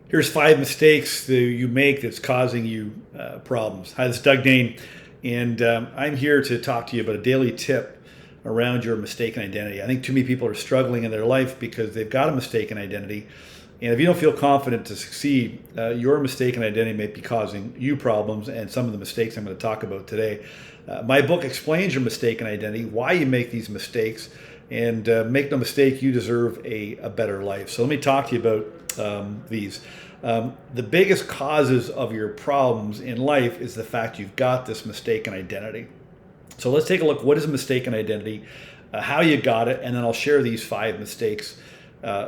Here's 5 mistakes that you make that's causing you problems. Hi, this is Doug Dane, and I'm here to talk to you about a daily tip around your mistaken identity. I think too many people are struggling in their life because they've got a mistaken identity. And if you don't feel confident to succeed, your mistaken identity may be causing you problems, and some of the mistakes I'm going to talk about today. My book explains your mistaken identity, why you make these mistakes, and make no mistake, you deserve a better life. So let me talk to you about these. The biggest causes of your problems in life is the fact you've got this mistaken identity. So let's take a look. What is a mistaken identity? How you got it, and then I'll share these 5 mistakes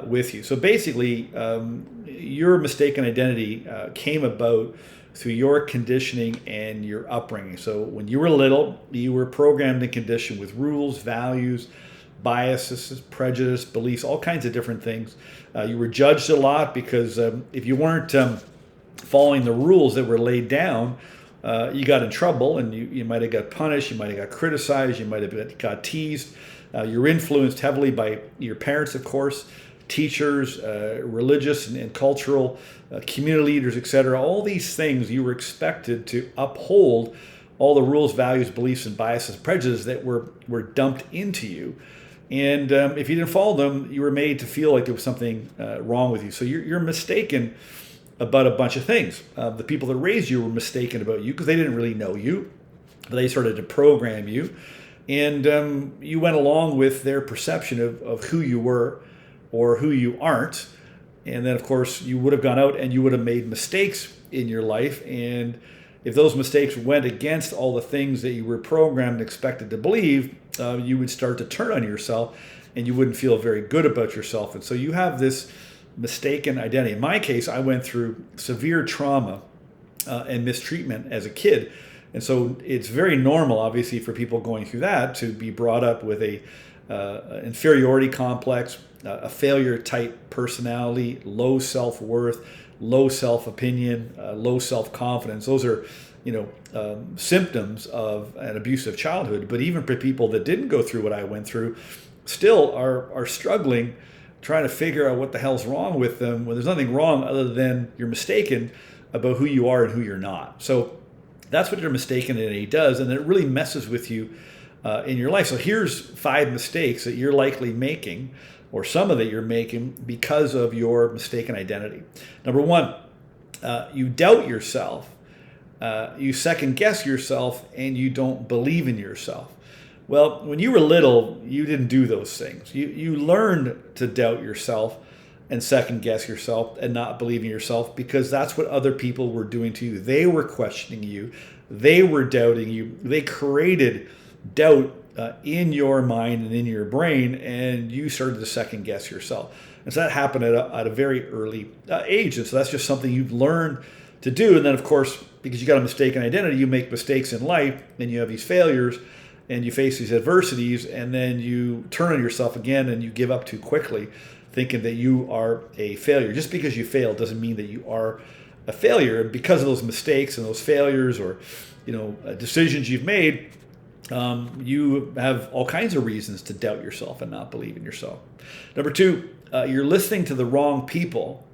with you. So basically, your mistaken identity came about through your conditioning and your upbringing. So when you were little, you were programmed and conditioned with rules, values, biases, prejudice, beliefs, all kinds of different things. You were judged a lot because if you weren't following the rules that were laid down, you got in trouble, and you might have got punished, you might have got criticized, you might have got teased. You're influenced heavily by your parents, of course, teachers, religious and cultural, community leaders, etc. All these things you were expected to uphold all the rules, values, beliefs, and biases, prejudices that were dumped into you. And if you didn't follow them, you were made to feel like there was something wrong with you. So you're mistaken about a bunch of things. The people that raised you were mistaken about you because they didn't really know you. They started to program you. And you went along with their perception of who you were or who you aren't. And then, of course, you would have gone out and you would have made mistakes in your life. And if those mistakes went against all the things that you were programmed and expected to believe, you would start to turn on yourself and you wouldn't feel very good about yourself. And so you have this mistaken identity. In my case, I went through severe trauma and mistreatment as a kid. And so it's very normal, obviously, for people going through that to be brought up with a inferiority complex, a failure-type personality, low self-worth, low self-opinion, low self-confidence. Those are, symptoms of an abusive childhood. But even for people that didn't go through what I went through, still are struggling, trying to figure out what the hell's wrong with them when there's nothing wrong other than you're mistaken about who you are and who you're not. So that's what your mistaken identity does, and it really messes with you in your life. So here's 5 mistakes that you're likely making, or some of that you're making because of your mistaken identity. Number 1, you doubt yourself, you second guess yourself, and you don't believe in yourself. Well, when you were little, you didn't do those things. You learned to doubt yourself and second guess yourself and not believe in yourself because that's what other people were doing to you. They were questioning you. They were doubting you. They created doubt in your mind and in your brain, and you started to second guess yourself. And so that happened at a very early age. And so that's just something you've learned to do. And then, of course, because you got a mistaken identity, you make mistakes in life and you have these failures and you face these adversities, and then you turn on yourself again and you give up too quickly, thinking that you are a failure. Just because you failed doesn't mean that you are a failure. And because of those mistakes and those failures or decisions you've made, you have all kinds of reasons to doubt yourself and not believe in yourself. Number 2, you're listening to the wrong people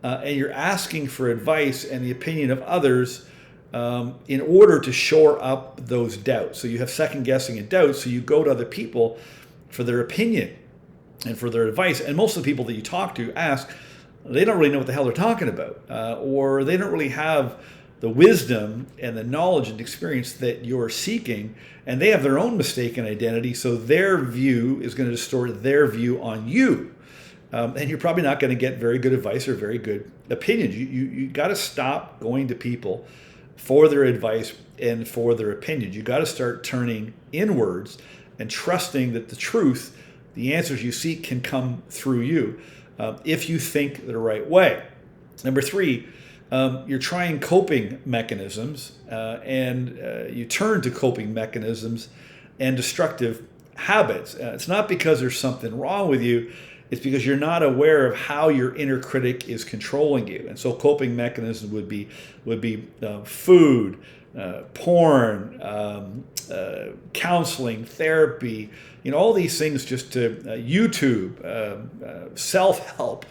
and you're asking for advice and the opinion of others in order to shore up those doubts. So you have second guessing and doubts, so you go to other people for their opinion and for their advice. And most of the people that you talk to they don't really know what the hell they're talking about, or they don't really have the wisdom and the knowledge and experience that you're seeking, and they have their own mistaken identity, so their view is going to distort their view on you. And you're probably not going to get very good advice or very good opinions. You got to stop going to people for their advice and for their opinions. You got to start turning inwards and trusting that the truth, the answers you seek, can come through you if you think the right way. Number 3, you're trying coping mechanisms and you turn to coping mechanisms and destructive habits. It's not because there's something wrong with you. It's because you're not aware of how your inner critic is controlling you. And so coping mechanisms would be food, porn, counseling, therapy, all these things, just to YouTube, self-help,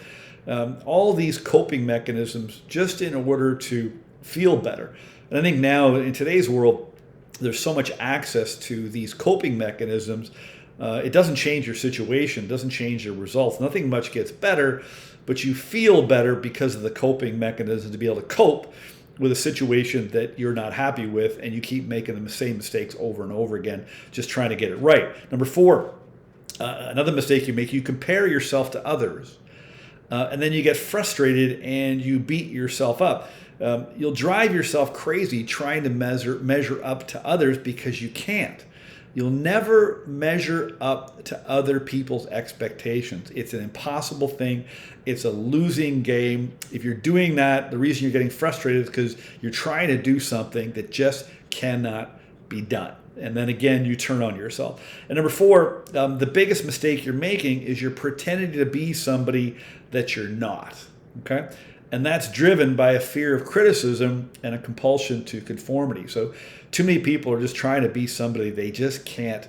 all these coping mechanisms just in order to feel better. And I think now in today's world, there's so much access to these coping mechanisms. It doesn't change your situation, doesn't change your results. Nothing much gets better, but you feel better because of the coping mechanism to be able to cope with a situation that you're not happy with, and you keep making the same mistakes over and over again, just trying to get it right. Number 4, another mistake you make, you compare yourself to others. And then you get frustrated and you beat yourself up. You'll drive yourself crazy trying to measure up to others because you can't. You'll never measure up to other people's expectations. It's an impossible thing. It's a losing game. If you're doing that, the reason you're getting frustrated is because you're trying to do something that just cannot be done. And then again, you turn on yourself. And number 4, the biggest mistake you're making is you're pretending to be somebody that you're not. Okay? And that's driven by a fear of criticism and a compulsion to conformity. So too many people are just trying to be somebody they just can't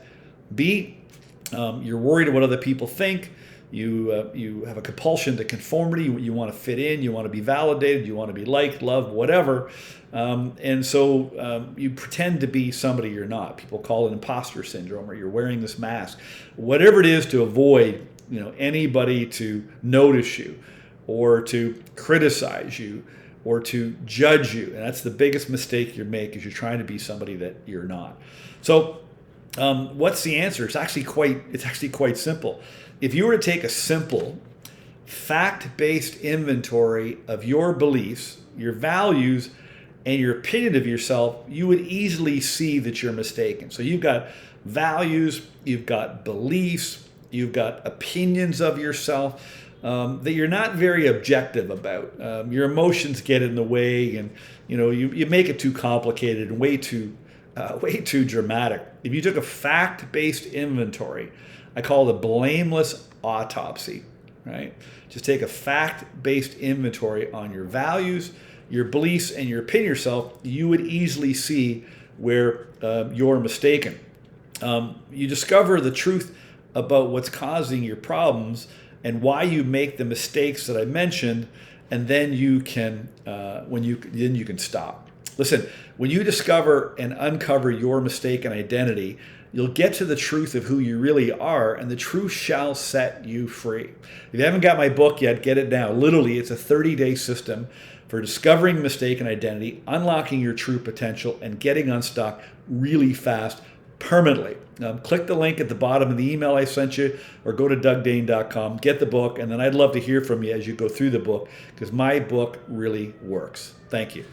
be. You're worried about what other people think. You have a compulsion to conformity. You want to fit in. You want to be validated. You want to be liked, loved, whatever. And so you pretend to be somebody you're not. People call it imposter syndrome, or you're wearing this mask. Whatever it is to avoid, anybody to notice you, or to criticize you, or to judge you. And that's the biggest mistake you make, is you're trying to be somebody that you're not. So what's the answer? It's actually quite simple. If you were to take a simple, fact-based inventory of your beliefs, your values, and your opinion of yourself, you would easily see that you're mistaken. So you've got values, you've got beliefs, you've got opinions of yourself that you're not very objective about. Your emotions get in the way, and you make it too complicated and way too dramatic. If you took a fact-based inventory, I call it a blameless autopsy, right? Just take a fact-based inventory on your values, your beliefs, and your opinion of yourself. You would easily see where you're mistaken. You discover the truth about what's causing your problems and why you make the mistakes that I mentioned, and then you can stop. Listen, when you discover and uncover your mistaken identity, you'll get to the truth of who you really are, and the truth shall set you free. If you haven't got my book yet, get it now. Literally, it's a 30-day system for discovering mistaken identity, unlocking your true potential, and getting unstuck really fast, permanently. Click the link at the bottom of the email I sent you, or go to dougdane.com, get the book, and then I'd love to hear from you as you go through the book, because my book really works. Thank you.